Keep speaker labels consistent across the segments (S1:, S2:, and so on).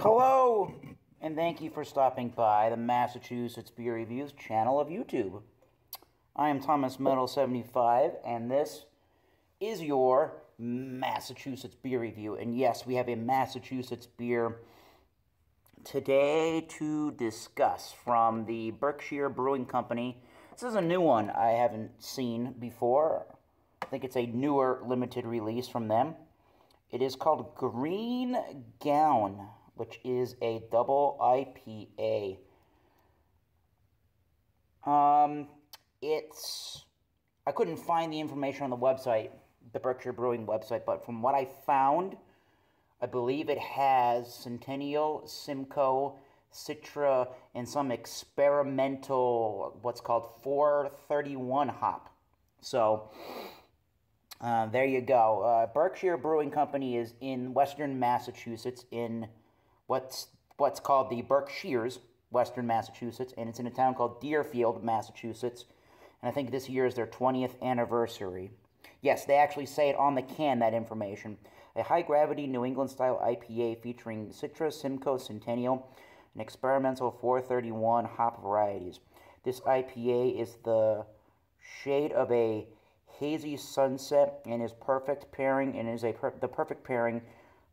S1: Hello, and thank you for stopping by the Massachusetts Beer Reviews channel of YouTube. I am Thomas Metal 75, and this is your Massachusetts Beer Review. And yes, we have a Massachusetts beer today to discuss from the Berkshire Brewing Company. This is a new one I haven't seen before. I think it's a newer limited release from them. It is called Green Gown, which is a double IPA. I couldn't find the information on the website, the Berkshire Brewing website, but from what I found, I believe it has Centennial, Simcoe, Citra, and some experimental, what's called 431 hop. So, there you go. Berkshire Brewing Company is in Western Massachusetts, in what's called the Berkshires, Western Massachusetts, and it's in a town called Deerfield, Massachusetts. And I think this year is their 20th anniversary. Yes, they actually say it on the can, that information. A high-gravity New England-style IPA featuring Citra, Simcoe, Centennial, and experimental 431 hop varieties. This IPA is the shade of a hazy sunset and is perfect pairing and is the perfect pairing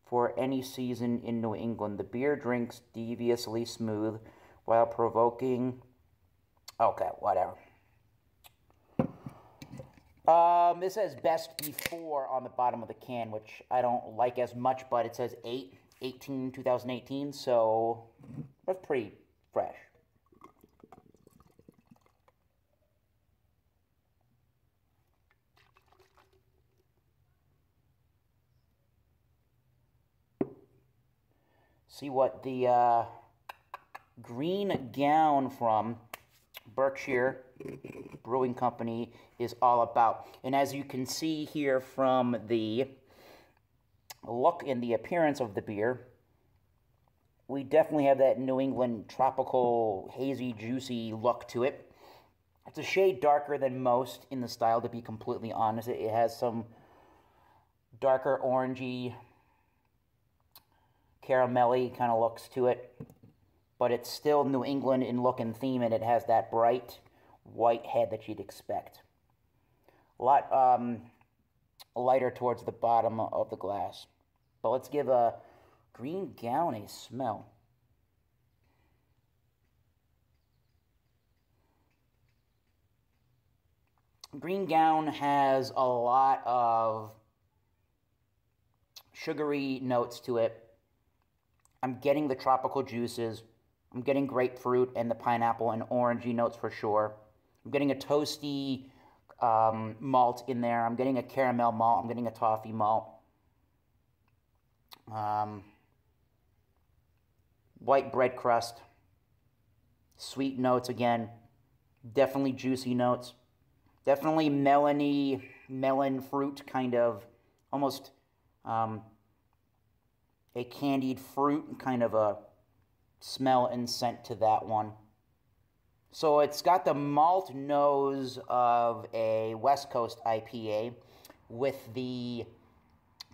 S1: for any season in New England. The beer drinks deviously smooth while provoking. Okay, whatever. It says best before on the bottom of the can, which I don't like as much, but it says 2018, so that's pretty fresh. See what the Green Gown from Berkshire Brewing Company is all about. And as you can see here from the look and the appearance of the beer, we definitely have that New England tropical, hazy, juicy look to it. It's a shade darker than most in the style, to be completely honest. It has some darker orangey, caramelly kind of looks to it, but it's still New England in look and theme, and it has that bright white head that you'd expect. A lot lighter towards the bottom of the glass. But let's give a Green Gown a smell. Green Gown has a lot of sugary notes to it. I'm getting the tropical juices. I'm getting grapefruit and the pineapple and orangey notes for sure. I'm getting a toasty malt in there. I'm getting a caramel malt. I'm getting a toffee malt. White bread crust. Sweet notes again. Definitely juicy notes. Definitely melony, melon fruit kind of, almost a candied fruit kind of a smell and scent to that one. So it's got the malt nose of a West Coast IPA with the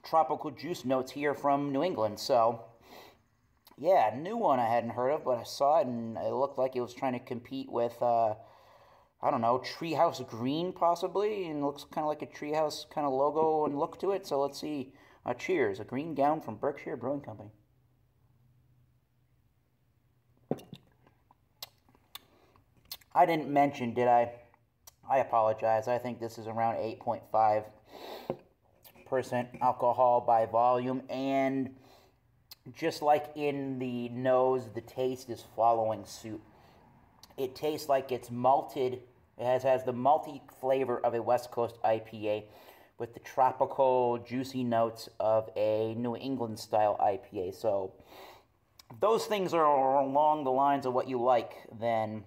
S1: tropical juice notes here from New England. So, yeah, new one I hadn't heard of, but I saw it and it looked like it was trying to compete with, I don't know, Treehouse Green possibly, and it looks kind of like a Treehouse kind of logo and look to it. So let's see. Cheers, a Green Gown from Berkshire Brewing Company. I didn't mention, did I? I apologize. I think this is around 8.5% alcohol by volume, and just like in the nose, the taste is following suit. It tastes like it's malted. It has the malty flavor of a West Coast IPA with the tropical, juicy notes of a New England-style IPA. So, if those things are along the lines of what you like, then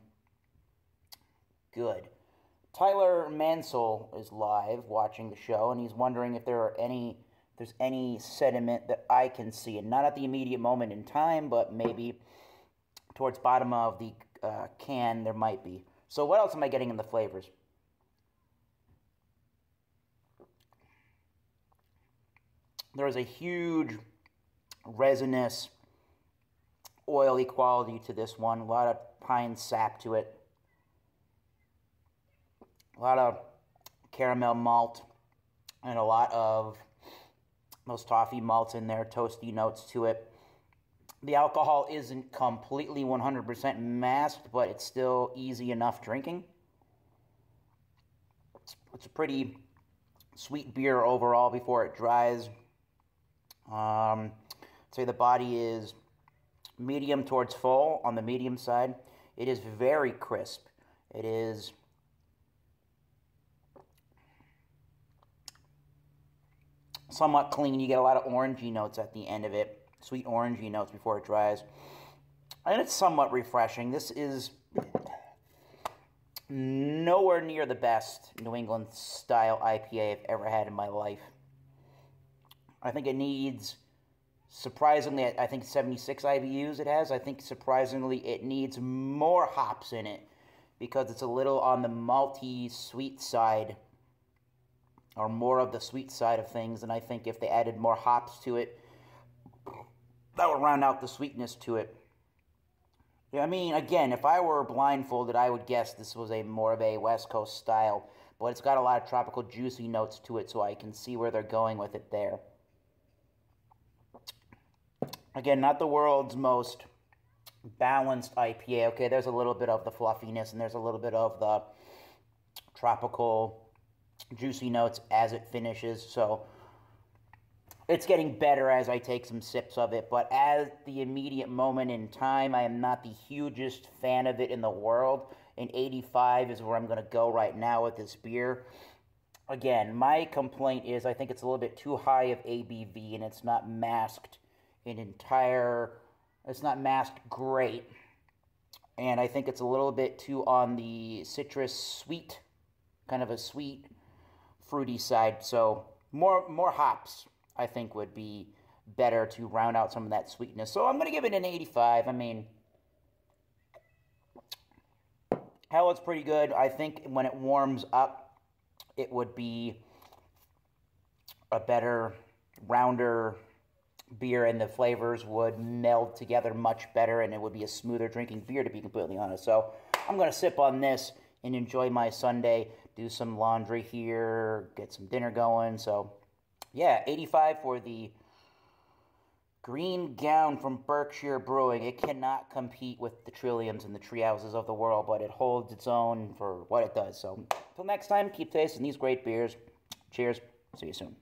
S1: good. Tyler Mansell is live watching the show, and he's wondering if there's any sediment that I can see, and not at the immediate moment in time, but maybe towards bottom of the can there might be. So what else am I getting in the flavors? There is a huge resinous oily quality to this one. A lot of pine sap to it. A lot of caramel malt and a lot of those toffee malts in there, toasty notes to it. The alcohol isn't completely 100% masked, but it's still easy enough drinking. It's a pretty sweet beer overall before it dries. I'd say the body is medium towards full on the medium side. It is very crisp. It is somewhat clean. You get a lot of orangey notes at the end of it. Sweet orangey notes before it dries. And it's somewhat refreshing. This is nowhere near the best New England style IPA I've ever had in my life. I think it needs, surprisingly, I think 76 IBUs it has. I think surprisingly it needs more hops in it because it's a little on the malty sweet side, or more of the sweet side of things. And I think if they added more hops to it, that would round out the sweetness to it. Yeah, I mean, again, if I were blindfolded, I would guess this was more of a West Coast style, but it's got a lot of tropical juicy notes to it, so I can see where they're going with it there. Again, not the world's most balanced IPA. Okay, there's a little bit of the fluffiness, and there's a little bit of the tropical juicy notes as it finishes, so it's getting better as I take some sips of it, but at the immediate moment in time, I am not the hugest fan of it in the world, and 85 is where I'm going to go right now with this beer. Again, my complaint is I think it's a little bit too high of ABV, and it's not masked it's not masked great, and I think it's a little bit too on the citrus sweet, kind of a sweet, fruity side, so more hops I think would be better to round out some of that sweetness. So I'm going to give it an 85. I mean, hell, it's pretty good. I think when it warms up, it would be a better, rounder beer, and the flavors would meld together much better, and it would be a smoother drinking beer, to be completely honest. So I'm going to sip on this and enjoy my Sunday, do some laundry here, get some dinner going. So yeah, 85 for the green gown from Berkshire Brewing. It cannot compete with the Trilliums and the Treehouses of the world, but it holds its own for what it does. So until next time, keep tasting these great beers. Cheers. See you soon.